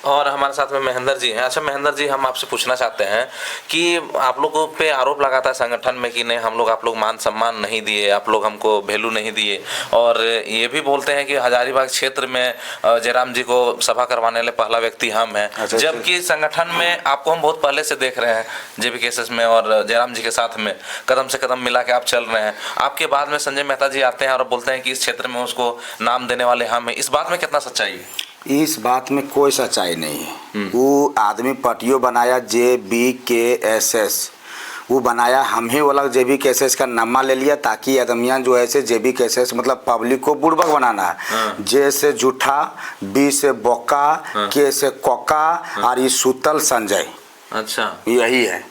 और हमारे साथ में महेंद्र जी हैं। अच्छा महेंद्र जी, हम आपसे पूछना चाहते हैं कि आप लोगों पे आरोप लगाता है संगठन में कि नहीं हम लोग आप लोग मान सम्मान नहीं दिए, आप लोग हमको वैल्यू नहीं दिए, और ये भी बोलते हैं कि हजारीबाग क्षेत्र में जयराम जी को सभा करवाने वाले पहला व्यक्ति हम हैं। अच्छा, जबकि संगठन में आपको हम बहुत पहले से देख रहे हैं जेबी केसेस में, और जयराम जी के साथ में कदम से कदम मिला के आप चल रहे हैं। आपके बाद में संजय मेहता जी आते हैं और बोलते हैं कि इस क्षेत्र में उसको नाम देने वाले हम हैं। इस बात में कितना सच्चाई है? इस बात में कोई सच्चाई नहीं है। वो आदमी पटियो बनाया JBKSS, वो बनाया हम ही वाला JBKSS का नामा ले लिया ताकि आदमियाँ जो ऐसे JBKSS मतलब पब्लिक को बुड़बक बनाना है। J से जूठा, B से बोका, K से कोका और ये सुतल संजय। अच्छा, यही है।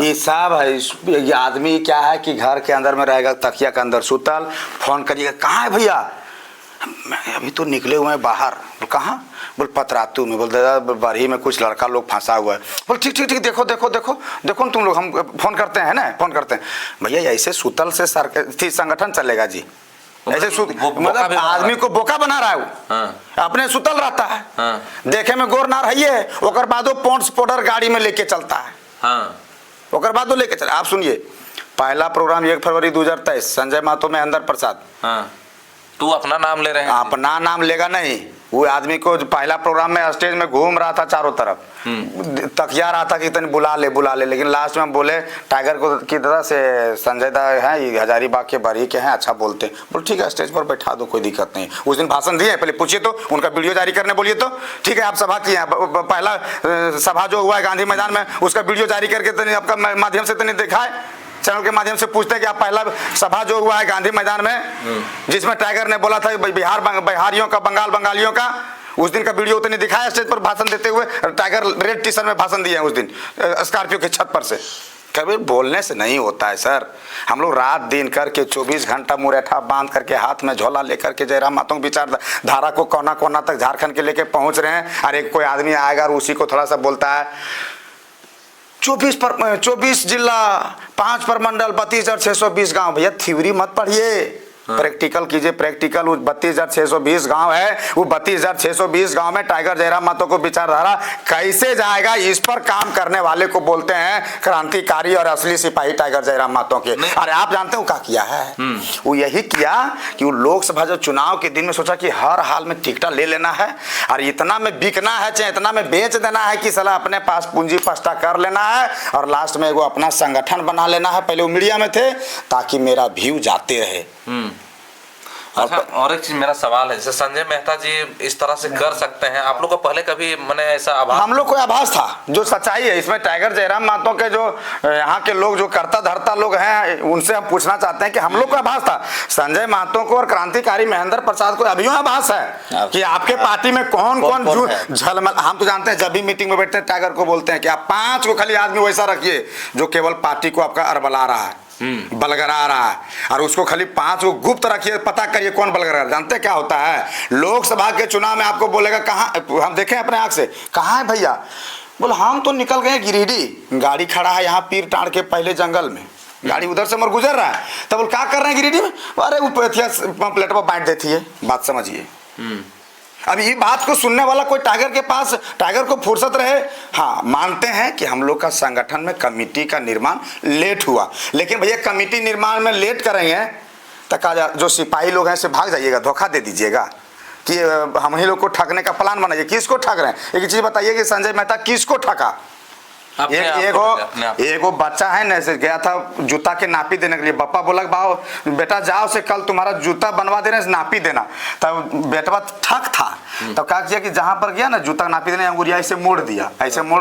ये सब है। ये आदमी क्या है कि घर के अंदर में रहेगा, तकिया के अंदर सुतल, फोन करिएगा कहाँ है भैया, मैं अभी तो निकले हुए हैं बाहर। बोल कहाँ? बोल पतरातू में। बोल दादा बरही में कुछ लड़का लोग फंसा हुआ है। बोल ठीक ठीक ठीक, देखो देखो देखो देखो तुम लोग, हम फोन करते हैं ना, फोन करते हैं। भैया ऐसे सुतल से संगठन चलेगा जी? ऐसे मतलब आदमी को बोका बना रहा है वो। अपने सुतल रहता है, देखे में गोर ना रही है, ओकर बादो पॉन्ड्स पाउडर गाड़ी में लेके चलता है, ओकर बादो लेके चल। आप सुनिए, पहला प्रोग्राम 1 फरवरी 2023, संजय महतो में अंदर प्रसाद। तू अपना नाम ले रहे हैं? अपना नाम लेगा नहीं। वो आदमी को पहला प्रोग्राम में स्टेज में घूम रहा था चारों तरफ, तकिया रहा था कि तनी बुला ले, लेकिन लास्ट में हम बोले टाइगर को की तरह से संजय दा है, ये हजारीबाग के बरही के हैं, अच्छा बोलते हैं। बोल ठीक है स्टेज पर बैठा दो, कोई दिक्कत नहीं। उस दिन भाषण दिए, पहले पूछिए तो, उनका वीडियो जारी करने बोलिए तो। ठीक है आप सभा किए हैं, पहला सभा जो हुआ है गांधी मैदान में, उसका वीडियो जारी करके तनी आपका माध्यम से तनी दिखाए, चैनल के माध्यम से पूछते हैं कि आप पहला सभा जो हुआ है गांधी मैदान में जिसमें टाइगर ने बोला था बिहारियों का, बंगालियों का, उस दिन का वीडियो उतने दिखाया स्टेज पर भाषण देते हुए। टाइगर रेड टी-शर्ट में भाषण दिया है उस दिन स्कॉर्पियो के छत पर से। कभी बोलने से नहीं होता है सर। हम लोग रात दिन करके 24 घंटा मुरैठा बांध करके हाथ में झोला लेकर के जयराम महतो विचारधारा को कोना कोना तक झारखंड के लेके पहुंच रहे हैं। और एक कोई आदमी आएगा और उसी को थोड़ा सा बोलता है 24 जिला, 5 प्रमंडल, 32,620 गांव। भैया थ्योरी मत पढ़िए, प्रैक्टिकल कीजिए। प्रैक्टिकल 32,620 गांव है, वो 32,620 गांव में टाइगर जयराम महतो को विचारधारा कैसे जाएगा, इस पर काम करने वाले को बोलते हैं क्रांतिकारी और असली सिपाही टाइगर जयराम महतो के। अरे आप जानते हो क्या किया है? वो यही किया कि वो लोकसभा जो चुनाव के दिन में सोचा कि हर हाल में टिकटा ले लेना है और इतना में बिकना है, चाहे इतना में बेच देना है कि साला अपने पास पूंजी पस्ता कर लेना है और लास्ट में वो अपना संगठन बना लेना है। पहले वो मीडिया में थे ताकि मेरा व्यू जाते रहे। अच्छा, और एक चीज मेरा सवाल है, जैसे संजय मेहता जी इस तरह से कर सकते हैं, आप लोग को पहले कभी मैंने ऐसा आभास? हम लोग को आभास था, जो सच्चाई है इसमें टाइगर जयराम महतो के जो यहाँ के लोग जो करता धरता लोग हैं उनसे हम पूछना चाहते हैं कि हम लोग को आभास था संजय महतो को और क्रांतिकारी महेंद्र प्रसाद को अभी आभास है कि आपके पार्टी में कौन कौन झलमल। हम तो जानते हैं जब भी मीटिंग में बैठते हैं टाइगर को बोलते हैं कि आप 5 को खाली आदमी वैसा रखिए जो केवल पार्टी को आपका अरबला रहा है, बलगरा रहा है, और उसको खाली 5 को गुप्त रखिए, पता करिए कौन बलगरा। जानते क्या होता है, लोकसभा के चुनाव में आपको बोलेगा कहाँ, हम देखें अपने आंख से, कहाँ है भैया? बोले हम तो निकल गए गिरिडीह, गाड़ी खड़ा है यहाँ पीर टाड़ के पहले जंगल में, गाड़ी उधर से मर गुजर रहा है। तो बोल क्या कर रहे हैं गिरिडीह में? अरे वो प्लेट पर बांट देती है, बात समझिए। अब ये बात को सुनने वाला कोई टाइगर के पास, टाइगर को फुर्सत रहे। हाँ मानते हैं कि हम लोग का संगठन में कमेटी का निर्माण लेट हुआ, लेकिन भैया कमेटी निर्माण में लेट करेंगे तो जो सिपाही लोग हैं से भाग जाइएगा, धोखा दे दीजिएगा कि हम ही लोग को ठगने का प्लान बनाइए। किसको ठग रहे हैं? एक चीज बताइए कि संजय मेहता किसको ठगा? एगो बच्चा है ना, ऐसे गया था जूता के नापी देने के लिए। पापा बोला बाओ बेटा जाओ से कल तुम्हारा जूता बनवा देना, नापी देना। तब बेटवा ठग था, तब क्या किया कि जहां पर गया ना जूता नापी देने, अंगुरिया ऐसे मोड़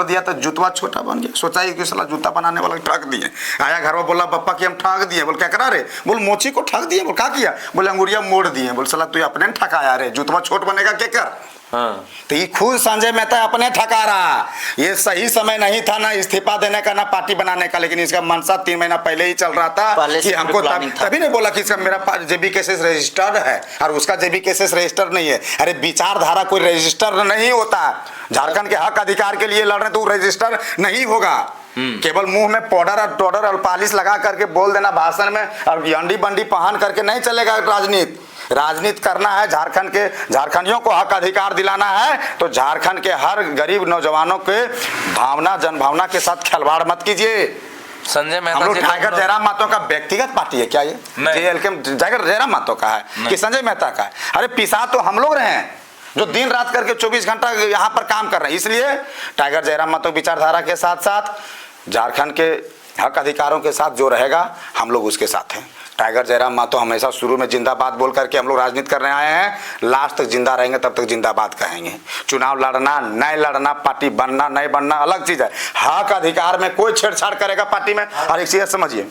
दिया तो जूतवा छोटा बन गया। सोचा कि साला जूता बनाने वाला ठग दिए। आया घर में बोला पापा कि हम ठग दिए। बोल क्या करा रे? बोल मोची को ठग दिए। बोल क्या किया? बोले अंगुरिया मोड़ दिए। बोल साला तू अपने ठकाया रे, जूतवा छोट बनेगा क्या कर? तो ये खुद संजय मेहता अपने ठका रहा। ये सही समय नहीं था ना इस्तीफा देने का ना पार्टी बनाने का, लेकिन इसका मनसा 3 महीना पहले ही चल रहा था कि हमको तभी नहीं बोला कि इसका मेरा JBKSS रजिस्टर्ड है और उसका JBKSS रजिस्टर्ड नहीं है। अरे विचारधारा कोई रजिस्टर नहीं होता। झारखंड के हक अधिकार के लिए लड़ रहे तो रजिस्टर नहीं होगा। केवल मुंह में पाउडर और पॉलिश लगा करके बोल देना भाषण में और अंडी बंडी पहन करके नहीं चलेगा राजनीति। राजनीति करना है, झारखंडियों को हक अधिकार दिलाना है, तो झारखंड के हर गरीब नौजवानों के भावना, जनभावना के साथ खिलवाड़ मत कीजिए। संजय मेहता हम लोग टाइगर जयराम महतो का व्यक्तिगत पार्टी है क्या ये? JLK टाइगर जयराम महतो का है कि संजय मेहता का है? अरे पिसा तो हम लोग रहे हैं जो दिन रात करके 24 घंटा यहाँ पर काम कर रहे हैं। इसलिए टाइगर जयराम महतो विचारधारा के साथ साथ झारखंड के हक अधिकारों के साथ जो रहेगा हम लोग उसके साथ हैं। टाइगर जयराम महतो हमेशा शुरू में जिंदाबाद बोल करके हम लोग राजनीति करने आए हैं, लास्ट तक जिंदा रहेंगे, तब तक जिंदाबाद कहेंगे। चुनाव लड़ना नहीं लड़ना, पार्टी बनना नहीं बनना अलग चीज है। हक अधिकार में कोई छेड़छाड़ करेगा पार्टी में। और एक चीज समझिए,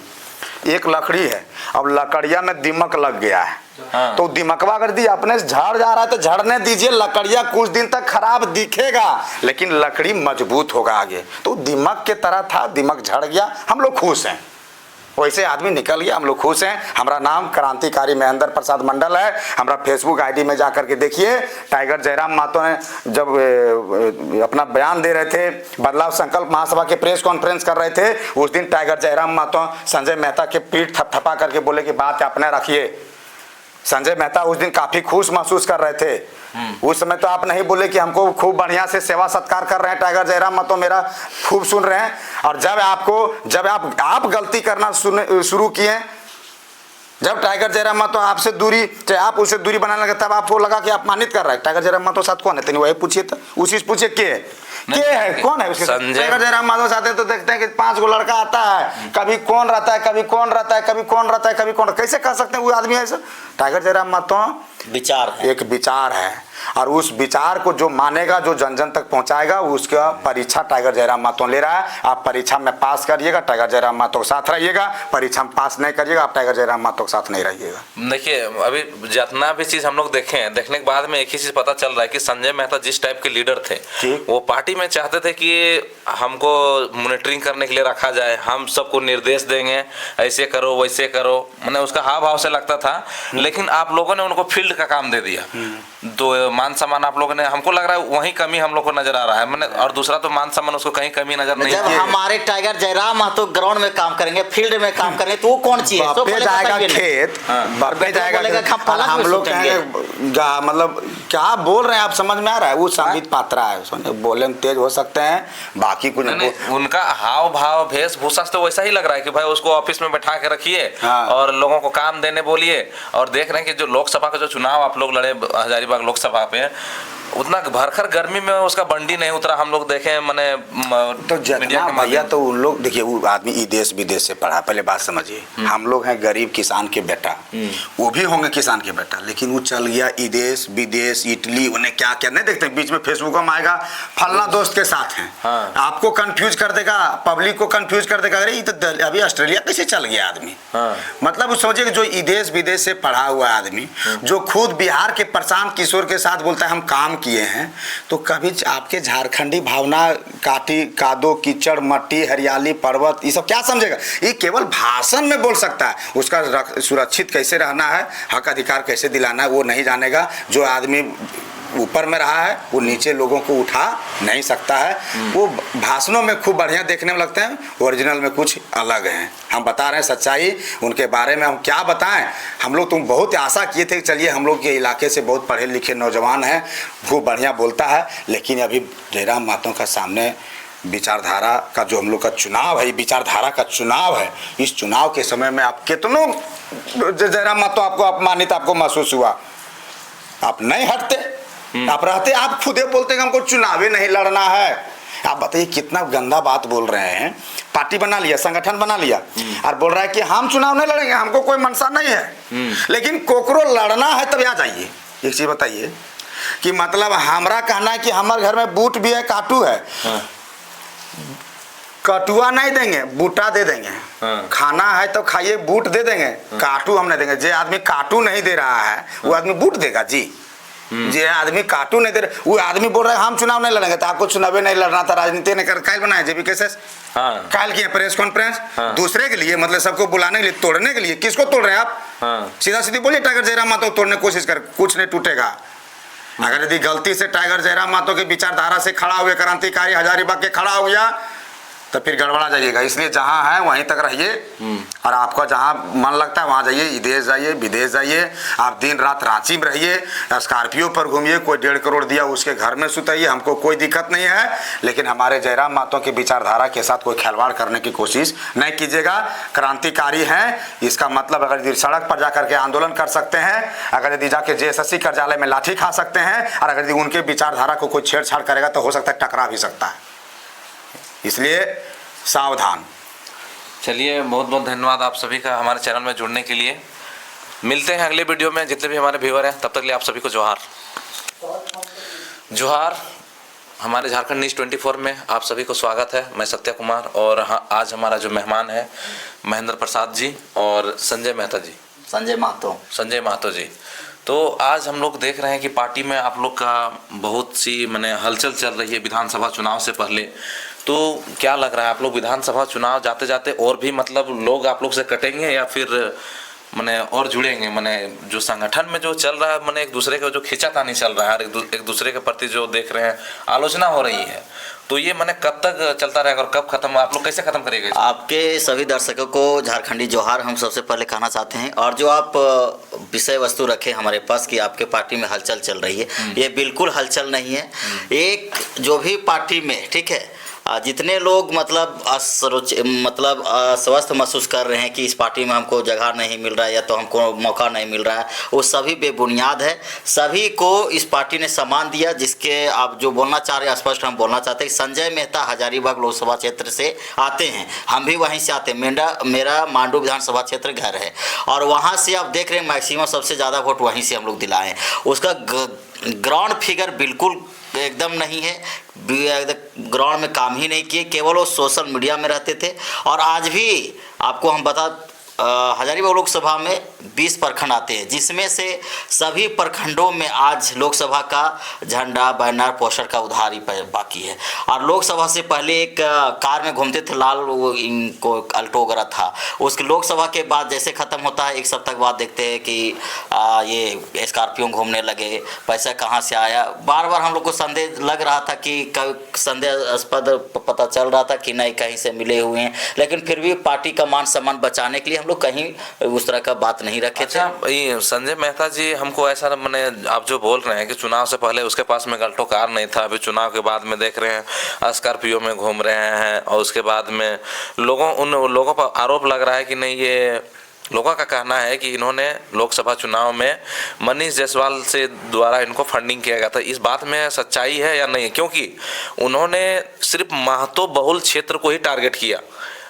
एक लकड़ी है, अब लकड़िया में दीमक लग गया है, तो दिमकवा अगर दी अपने से झड़ जा रहा है तो झड़ने दीजिए। लकड़िया कुछ दिन तक खराब दिखेगा लेकिन लकड़ी मजबूत होगा आगे। तो दीमक के तरह था, दीमक झड़ गया, हम लोग खुश हैं। वैसे आदमी निकल गया, हम लोग खुश हैं। हमारा नाम क्रांतिकारी महेंद्र प्रसाद मंडल है। हमारा फेसबुक आईडी में जाकर के देखिए, टाइगर जयराम महतो ने जब अपना बयान दे रहे थे, बदलाव संकल्प महासभा के प्रेस कॉन्फ्रेंस कर रहे थे, उस दिन टाइगर जयराम महतो संजय मेहता के पीठ थपथपा करके बोले कि बात अपने रखिए। संजय मेहता उस दिन काफी खुश महसूस कर रहे थे। उस समय तो आप नहीं बोले कि हमको खूब बढ़िया से सेवा सत्कार कर रहे हैं टाइगर जयराम महतो, मेरा खूब सुन रहे हैं। और जब आप गलती करना शुरू किए, जब टाइगर जयराम महतो आपसे दूरी, चाहे आप उससे दूरी बनाने लगे, तब आपको लगा कि अपमानित कर रहा है। टाइगर जयराम महतो साथ कौन है? वही पूछिए, तो उसी से पूछिए के है, कौन है उसके साथ? टाइगर जयराम महतो साथ है तो देखते हैं कि 5 गो लड़का आता है, कभी कौन रहता है, कभी कौन रहता है, कभी कौन रहता है, कभी कौन। कैसे कह सकते हैं वो आदमी ऐसा? टाइगर जयराम महतो विचार एक विचार है, और उस विचार को जो मानेगा, जो जन जन तक पहुंचाएगा, उसका परीक्षा टाइगर जयराम महतो ले रहा है। आप परीक्षा में पास करिएगा, टाइगर जयराम महतो के साथ रहिएगा। परीक्षा में पास नहीं करिएगा, आप टाइगर जयराम महतो के साथ नहीं रहिएगा। देखिए, अभी जितना भी चीज हम लोग देखे हैं, देखने के बाद में एक ही चीज पता चल रहा है कि संजय मेहता जिस टाइप के लीडर थे, वो पार्टी में चाहते थे कि हमको मॉनिटरिंग करने के लिए रखा जाए, हम सबको निर्देश देंगे, ऐसे करो वैसे करो, मैंने उसका हाव भाव से लगता था। लेकिन आप लोगों ने उनको फील्ड का काम दे दिया, तो मान सम्मान आप लोगों ने, हमको लग रहा है वही कमी हम लोग को नजर आ रहा है। मैंने, और दूसरा तो मान सम्मान उसको कहीं कमी नजर नहीं। जब हमारे टाइगर जयराम महतो ग्राउंड में काम करेंगे, फील्ड में काम करेंगे, तो वो कौन चीज है? बापे जाएगा खेत, बापे जाएगा। हम लोग मतलब क्या बोल रहे हैं, आप समझ में आ रहा है? वो संबित पात्रा है, बोले में तेज हो सकते हैं, बाकी कुछ नहीं। उनका हाव भाव वेशभूषा तो वैसा ही लग रहा है कि भाई उसको ऑफिस में बैठा के रखिए और लोगों को काम देने बोलिए। और देख रहे हैं कि जो लोकसभा का जो चुनाव आप लोग लड़े हजारीबाग लोकसभा पे, उतना भरखर गर्मी में उसका बंडी नहीं उतरा, हम लोग देखे। मैंने तो जितना भैया, तो उन लोग देखिए, वो आदमी देश विदेश से पढ़ा, पहले बात समझिए। हम लोग हैं गरीब किसान के बेटा, वो भी होंगे किसान के बेटा, लेकिन वो चल गया देश विदेश, इटली, उन्हें क्या क्या नहीं देखते। बीच में फेसबुक में आएगा फलना दोस्त के साथ हैं, आपको कंफ्यूज कर देगा, पब्लिक को कंफ्यूज कर देगा। अरे ये तो अभी ऑस्ट्रेलिया कैसे चल गया आदमी? मतलब समझिए कि जो देश विदेश से पढ़ा हुआ आदमी, जो खुद बिहार के प्रशांत किशोर के साथ बोलता है हम काम किए हैं, तो कभी आपके झारखंडी भावना, काटी कादो कीचड़ मट्टी हरियाली पर्वत, ये सब क्या समझेगा? ये केवल भाषण में बोल सकता है, उसका सुरक्षित कैसे रहना है, हक अधिकार कैसे दिलाना है, वो नहीं जानेगा। जो आदमी ऊपर में रहा है वो नीचे लोगों को उठा नहीं सकता है। वो भाषणों में खूब बढ़िया देखने में लगते हैं, ओरिजिनल में कुछ अलग हैं। हम बता रहे हैं सच्चाई, उनके बारे में हम क्या बताएं। हम लोग तुम बहुत आशा किए थे कि चलिए हम लोग के इलाके से बहुत पढ़े लिखे नौजवान हैं, खूब बढ़िया बोलता है, लेकिन अभी जयराम महतो का सामने विचारधारा का जो हम लोग का चुनाव है, विचारधारा का चुनाव है। इस चुनाव के समय में आप कितनों जयराम महतो आपको अपमानित आपको महसूस हुआ? आप नहीं हटते, आप रहते, आप खुदे बोलते कि हमको चुनाव नहीं लड़ना है। आप बताइए कितना गंदा बात बोल रहे हैं। पार्टी बना लिया, संगठन बना लिया, और बोल रहा है कि हम चुनाव नहीं लड़ेंगे, हमको कोई मनसा नहीं है। लेकिन कोकरो लड़ना है तब आ जाइए। एक चीज बताइए कि मतलब हमारा कहना है कि हमारे घर में बूट भी है, काटू है, कटुआ नहीं देंगे, बूटा दे देंगे। खाना है तो खाइए, बूट दे देंगे, काटू हम नहीं देंगे। जो आदमी काटू नहीं दे रहा है वो आदमी बूट देगा जी? जो आदमी काटू नहीं दे रहा, वो आदमी बोल रहा है हम चुनाव नहीं लड़ेंगे। तो आपको चुनाव नहीं लड़ना था, राजनीति ने कर कायल बनाया जेबी केसेस, कायल किए प्रेस कॉन्फ्रेंस दूसरे के लिए, मतलब सबको बुलाने के लिए, तोड़ने के लिए। किसको तोड़ रहे हैं आप? सीधा सीधी बोलिए, टाइगर जयराम महतो तोड़ने की कोशिश कर, कुछ नहीं टूटेगा। अगर यदि गलती से टाइगर जयराम महतो की विचारधारा से खड़ा हुए क्रांतिकारी हजारीबाग के खड़ा हो गया, तो फिर गड़बड़ा जाइएगा। इसलिए जहाँ है वहीं तक रहिए और आपका जहाँ मन लगता है वहाँ जाइए, विदेश जाइए, विदेश जाइए, आप दिन रात रांची में रहिए, स्कॉर्पियो पर घूमिए, कोई 1.5 करोड़ दिया उसके घर में सुताइए, हमको कोई दिक्कत नहीं है। लेकिन हमारे जयराम महतो की विचारधारा के साथ कोई खिलवाड़ करने की कोशिश नहीं कीजिएगा। क्रांतिकारी हैं, इसका मतलब अगर यदि सड़क पर जाकर के आंदोलन कर सकते हैं, अगर यदि जाके JSSC कार्यालय में लाठी खा सकते हैं, और अगर यदि उनके विचारधारा को कोई छेड़छाड़ करेगा तो हो सकता है टकरा भी सकता है। इसलिए सावधान। चलिए, बहुत बहुत धन्यवाद आप सभी का हमारे चैनल में जुड़ने के लिए। मिलते हैं अगले वीडियो में, जितने भी हमारे व्यूअर हैं, तब तक के लिए आप सभी को जोहार। जोहार। हमारे झारखंड न्यूज़ 24 में आप सभी को स्वागत है। मैं सत्य कुमार, और आज हमारा जो मेहमान है महेंद्र प्रसाद जी और संजय मेहता जी। संजय महतो जी। तो आज हम लोग देख रहे हैं कि पार्टी में आप लोग का बहुत सी माने हलचल चल रही है विधानसभा चुनाव से पहले। तो क्या लग रहा है, आप लोग विधानसभा चुनाव जाते जाते और भी मतलब लोग आप लोग से कटेंगे या फिर माने और जुड़ेंगे? माने जो संगठन में जो चल रहा है, माने एक दूसरे का जो खींचातानी चल रहा है, एक दूसरे के प्रति जो देख रहे हैं आलोचना हो रही है, तो ये माने कब तक चलता रहेगा और कब खत्म, आप लोग कैसे खत्म करेंगे? आपके सभी दर्शकों को झारखंडी जोहार हम सबसे पहले कहना चाहते हैं। और जो आप विषय वस्तु रखे हमारे पास कि आपके पार्टी में हलचल चल रही है, ये बिल्कुल हलचल नहीं है। एक जो भी पार्टी में, ठीक है, जितने लोग मतलब अस्वस्थ महसूस कर रहे हैं कि इस पार्टी में हमको जगह नहीं मिल रहा है या तो हमको मौका नहीं मिल रहा है, वो सभी बेबुनियाद है। सभी को इस पार्टी ने सम्मान दिया। जिसके आप जो बोलना चाह रहे हैं स्पष्ट हम बोलना चाहते हैं। संजय मेहता हजारीबाग लोकसभा क्षेत्र से आते हैं, हम भी वहीं से आते हैं। मेरा मांडू विधानसभा क्षेत्र घर है, और वहाँ से आप देख रहे हैं मैक्सिमम सबसे ज़्यादा वोट वहीं से हम लोग दिलाए हैं। उसका ग्राउंड फिगर बिल्कुल एकदम नहीं है, ग्राउंड में काम ही नहीं किए, केवल वो सोशल मीडिया में रहते थे। और आज भी आपको हम हजारीबाग लोकसभा में 20 प्रखंड आते हैं, जिसमें से सभी प्रखंडों में आज लोकसभा का झंडा, बैनर, पोस्टर का उधार ही बाकी है। और लोकसभा से पहले एक कार में घूमते थे लाल, वो इनको अल्टो वगैरह था। उसके लोकसभा के बाद जैसे ख़त्म होता है, एक सप्ताह बाद देखते हैं कि ये स्कॉर्पियो घूमने लगे। पैसा कहाँ से आया? बार बार हम लोग को संदेह लग रहा था कि संदेहास्पद पता चल रहा था कि नहीं कहीं से मिले हुए हैं, लेकिन फिर भी पार्टी का मान सम्मान बचाने के लिए हम लोग कहीं उस तरह का बात नहीं रखे थे। ये संजय मेहता जी, हमको ऐसा माने आप जो बोल रहे हैं कि चुनाव से पहले उसके पास में अल्टो कार नहीं था, अभी चुनाव के बाद में देख रहे हैं स्कॉर्पियो में घूम रहे हैं, और उसके बाद में उन लोगों पर आरोप लग रहा है कि नहीं, ये लोगों का कहना है कि इन्होंने लोकसभा चुनाव में मनीष जायसवाल से द्वारा इनको फंडिंग किया गया था। इस बात में सच्चाई है या नहीं? क्योंकि उन्होंने सिर्फ महतो बहुल क्षेत्र को ही टारगेट किया।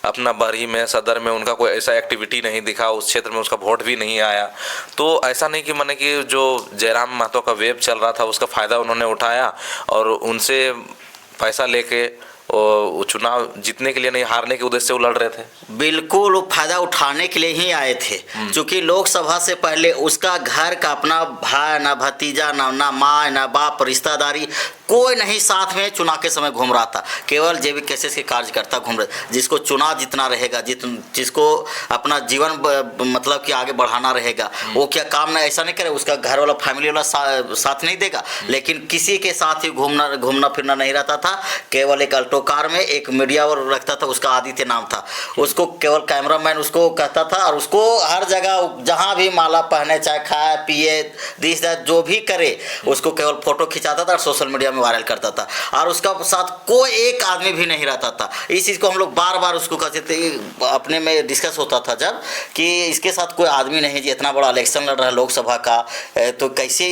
अपना बरही में, सदर में उनका कोई ऐसा एक्टिविटी नहीं दिखा, उस क्षेत्र में उसका वोट भी नहीं आया। तो ऐसा नहीं कि माने कि जो जयराम महतो का वेब चल रहा था उसका फ़ायदा उन्होंने उठाया और उनसे पैसा लेके और चुनाव जीतने के लिए नहीं, हारने के उद्देश्य से वो लड़ रहे थे। बिल्कुल, वो फायदा उठाने के लिए ही आए थे। क्योंकि लोकसभा से पहले उसका घर का अपना भाई, ना भतीजा, ना माँ, ना बाप, रिश्तेदारी कोई नहीं साथ में चुनाव के समय घूम रहा था। केवल JB केसेस के कार्यकर्ता घूम रहे, जिसको चुनाव जितना रहेगा, जिसको अपना जीवन मतलब कि आगे बढ़ाना रहेगा, वो क्या काम नहीं ऐसा नहीं करे, उसका घर वाला फैमिली वाला साथ नहीं देगा। लेकिन किसी के साथ ही घूमना फिरना नहीं रहता था। केवल एक अल्टो कार में एक मीडिया और रखता था, उसका आदित्य नाम था। उसको केवल कैमरामैन उसको कहता था, और उसको हर जगह जहाँ भी माला पहने, चाहे खाए पिए, दिस दैट जो भी करे, उसको केवल फोटो खिंचाता था और सोशल मीडिया में वायरल करता था। और उसका साथ कोई एक आदमी भी नहीं रहता था। इस चीज़ को हम लोग बार बार उसको कहते थे, अपने में डिस्कस होता था जब, कि इसके साथ कोई आदमी नहीं जी, इतना बड़ा इलेक्शन लड़ रहा है लोकसभा का, तो कैसे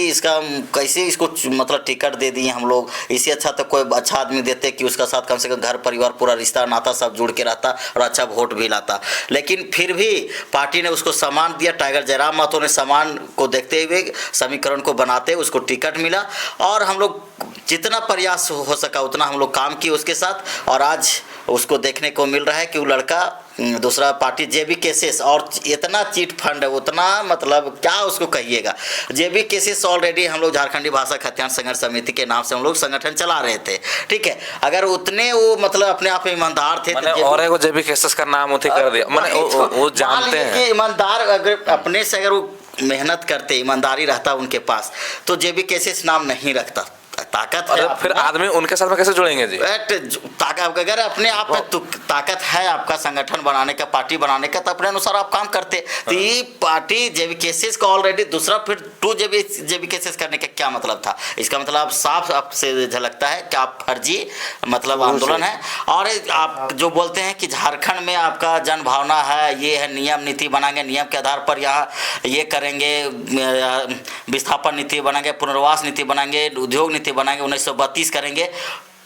इसको मतलब टिकट दे दिए हम लोग। इससे अच्छा तो कोई अच्छा आदमी देते कि उसका साथ कम से कम घर परिवार पूरा रिश्ता नाता सब जुड़ के रहता और अच्छा वोट भी लाता। लेकिन फिर भी पार्टी ने उसको सम्मान दिया। टाइगर जयराम महतो ने सम्मान को देखते हुए समीकरण को बनाते उसको टिकट मिला, और हम लोग जितना प्रयास हो सका उतना हम लोग काम किए उसके साथ। और आज उसको देखने को मिल रहा है कि वो लड़का दूसरा पार्टी JB केसेस, और इतना चीट फंड है, उतना मतलब क्या उसको कहिएगा। JB केसेस ऑलरेडी हम लोग झारखंडी भाषा खतियान संघर्ष समिति के नाम से हम लोग संगठन चला रहे थे, ठीक है। अगर उतने वो मतलब अपने आप में ईमानदार थे, और एक JB केसेस का नाम उठी कर दिया, माने वो जानते हैं कि ईमानदार अगर अपने से अगर वो मेहनत करते, ईमानदारी रहता उनके पास, तो JB केसेस नाम नहीं रखता। ताकत है, फिर आदमी उनके साथ में कैसे जुड़ेंगे जी? ताकत अगर अपने आप में ताकत है आपका संगठन बनाने का, पार्टी बनाने का, तो अपने अनुसार आप काम करते। तो ये पार्टी जेबी केसेस का ऑलरेडी दूसरा फिर 2 जेबी केसेस करने का क्या मतलब था? इसका मतलब साफ आपसे झलकता है कि आप फर्जी मतलब आंदोलन है। और आप जो बोलते हैं कि झारखंड में आपका जन भावना है, ये है नियम नीति बनाएंगे, नियम के आधार पर यहाँ ये करेंगे, विस्थापन नीति बनाएंगे, पुनर्वास नीति बनाएंगे, उद्योग नीति बनाएंगे, 1932 करेंगे,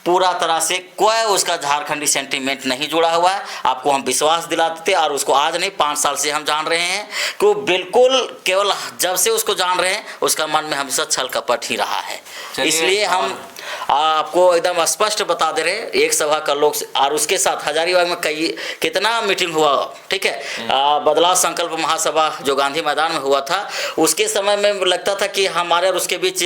पूरा तरह से कोई उसका झारखंडी सेंटीमेंट नहीं जुड़ा हुआ है। आपको हम विश्वास दिलाते थे, और उसको आज नहीं 5 साल से हम जान रहे हैं कि वो बिल्कुल केवल जब से उसको जान रहे हैं उसका मन में हमेशा छल कपट ही रहा है। इसलिए हम आपको एकदम स्पष्ट बता दे रहे हैं, एक सभा का लोग, और उसके साथ हजारीबाग में कितना मीटिंग हुआ, ठीक है, बदलाव संकल्प महासभा जो गांधी मैदान में हुआ था, उसके समय में लगता था कि हमारे और उसके बीच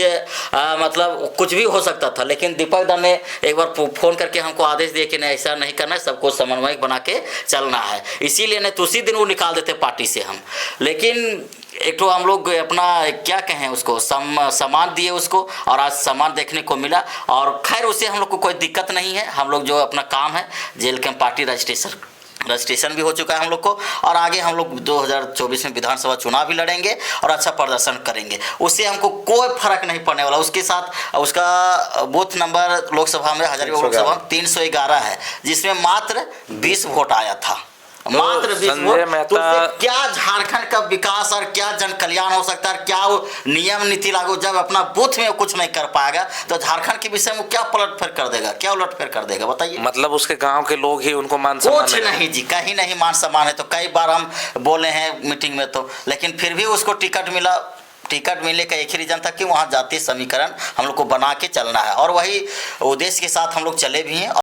मतलब कुछ भी हो सकता था, लेकिन दीपक दा ने एक बार फ़ोन करके हमको आदेश दिए कि नहीं, ऐसा नहीं करना है, सबको समन्वयक बना के चलना है। इसीलिए नहीं तो उसी दिन वो निकाल देते पार्टी से हम। लेकिन एक तो हम लोग अपना क्या कहें उसको सम्मान दिए उसको, और आज सम्मान देखने को मिला। और खैर उससे हम लोग को कोई दिक्कत नहीं है। हम लोग जो अपना काम है, जेल कैंप पार्टी रजिस्ट्रेशन भी हो चुका है हम लोग को, और आगे हम लोग 2024 में विधानसभा चुनाव भी लड़ेंगे और अच्छा प्रदर्शन करेंगे। उससे हमको कोई फर्क नहीं पड़ने वाला। उसके साथ उसका बूथ नंबर लोकसभा में, हजारीबाग लोकसभा 311 है, जिसमें मात्र 20 वोट आया था, मात्र 20 वोट। तो क्या झारखंड का विकास और क्या जन कल्याण हो सकता है, क्या वो नियम नीति लागू, जब अपना बूथ में कुछ नहीं कर पाएगा तो झारखंड के विषय में क्या पलटफेर कर देगा, क्या उलटफेर कर देगा, बताइए। मतलब उसके गांव के लोग ही उनको मान सम्मान कुछ नहीं जी, कहीं नहीं मान सम्मान है। तो कई बार हम बोले हैं मीटिंग में, तो लेकिन फिर भी उसको टिकट मिला। टिकट मिलने का एक ही रीजन था कि वहाँ जातीय समीकरण हम लोग को बना के चलना है, और वही उद्देश्य के साथ हम लोग चले भी हैं।